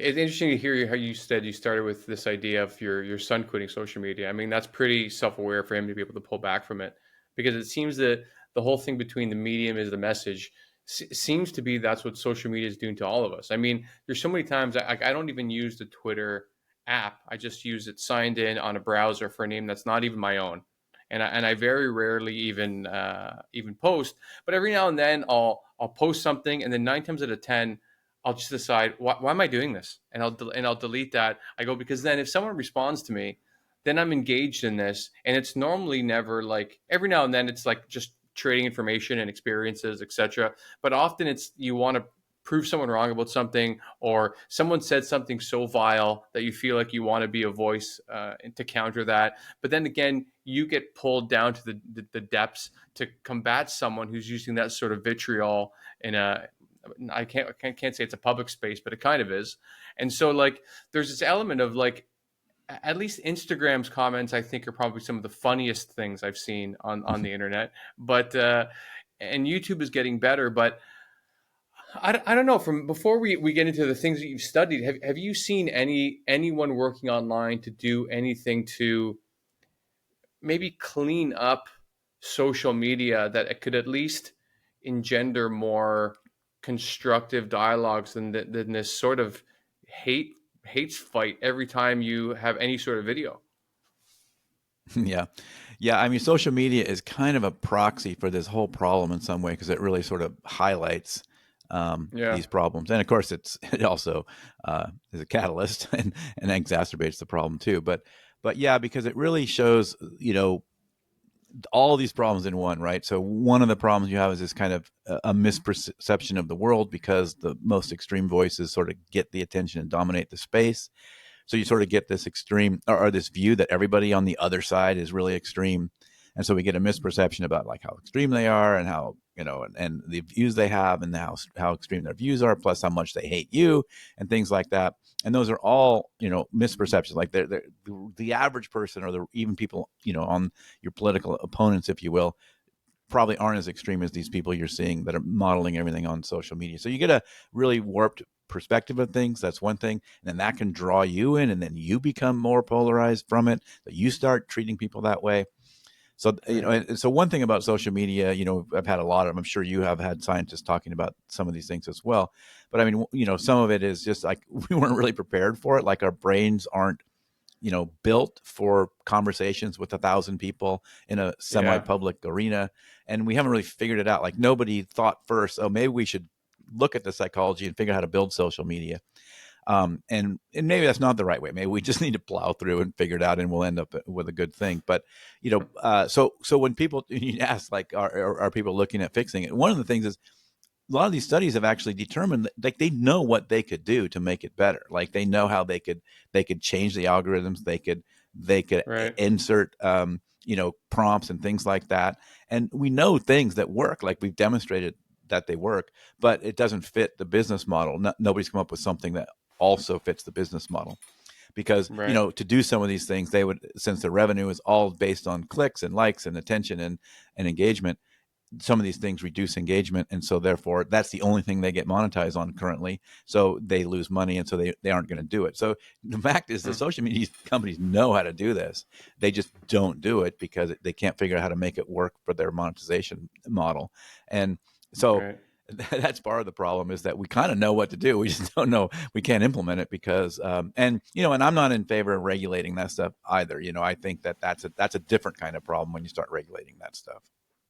It's interesting to hear how you said you started with this idea of your son quitting social media. I mean, that's pretty self-aware for him to be able to pull back from it, because it seems that the whole thing between the medium is the message seems to be that's what social media is doing to all of us. I mean, there's so many times I don't even use the Twitter app. I just use it signed in on a browser for a name that's not even my own, and I very rarely even post. But every now and then I'll post something, and then 9 times out of 10 I'll just decide why am I doing this, and I'll delete that. I go because then if someone responds to me, then I'm engaged in this, and it's normally never like every now and then it's like just trading information and experiences, etc. But often it's you want to prove someone wrong about something, or someone said something so vile that you feel like you want to be a voice to counter that. But then again, you get pulled down to the depths to combat someone who's using that sort of vitriol in a I can't say it's a public space, but it kind of is. And so like there's this element of like at least Instagram's comments I think are probably some of the funniest things I've seen on the internet. But and YouTube is getting better, but I don't know. From before we get into the things that you've studied, have you seen anyone working online to do anything to maybe clean up social media that it could at least engender more constructive dialogues than this sort of hates fight every time you have any sort of video? Yeah. Yeah. I mean, social media is kind of a proxy for this whole problem in some way because it really sort of highlights Yeah. these problems. And of course, it also is a catalyst and exacerbates the problem too. But yeah, because it really shows, all these problems in one, right? So one of the problems you have is this kind of a misperception of the world because the most extreme voices sort of get the attention and dominate the space. So you sort of get this extreme or this view that everybody on the other side is really extreme. And so we get a misperception about like how extreme they are and how, and the views they have and how extreme their views are, plus how much they hate you and things like that. And those are all, misperceptions. Like the average person or even people, on your political opponents, if you will, probably aren't as extreme as these people you're seeing that are modeling everything on social media. So you get a really warped perspective of things. That's one thing. And then that can draw you in, and then you become more polarized from it. That you start treating people that way. So, Right. and so one thing about social media, I've had a lot of them. I'm sure you have had scientists talking about some of these things as well. But I mean, some of it is just like we weren't really prepared for it. Like our brains aren't, built for conversations with 1,000 people in a Yeah. semi-public arena. And we haven't really figured it out. Like nobody thought first, oh, maybe we should look at the psychology and figure out how to build social media. And maybe that's not the right way. Maybe we just need to plow through and figure it out, and we'll end up with a good thing. But so when people you ask like, are people looking at fixing it? One of the things is a lot of these studies have actually determined that like they know what they could do to make it better. Like they know how they could change the algorithms. They could Right. insert prompts and things like that. And we know things that work. Like we've demonstrated that they work, but it doesn't fit the business model. Nobody's come up with something that also fits the business model because Right. to do some of these things they would, since the revenue is all based on clicks and likes and attention and engagement, some of these things reduce engagement, and so therefore that's the only thing they get monetized on currently, so they lose money, and so they aren't going to do it. So the fact is the Hmm. social media companies know how to do this, they just don't do it because they can't figure out how to make it work for their monetization model. And so Right. that's part of the problem, is that we kind of know what to do, we just don't know, we can't implement it because and I'm not in favor of regulating that stuff either. I think that that's a different kind of problem when you start regulating that stuff.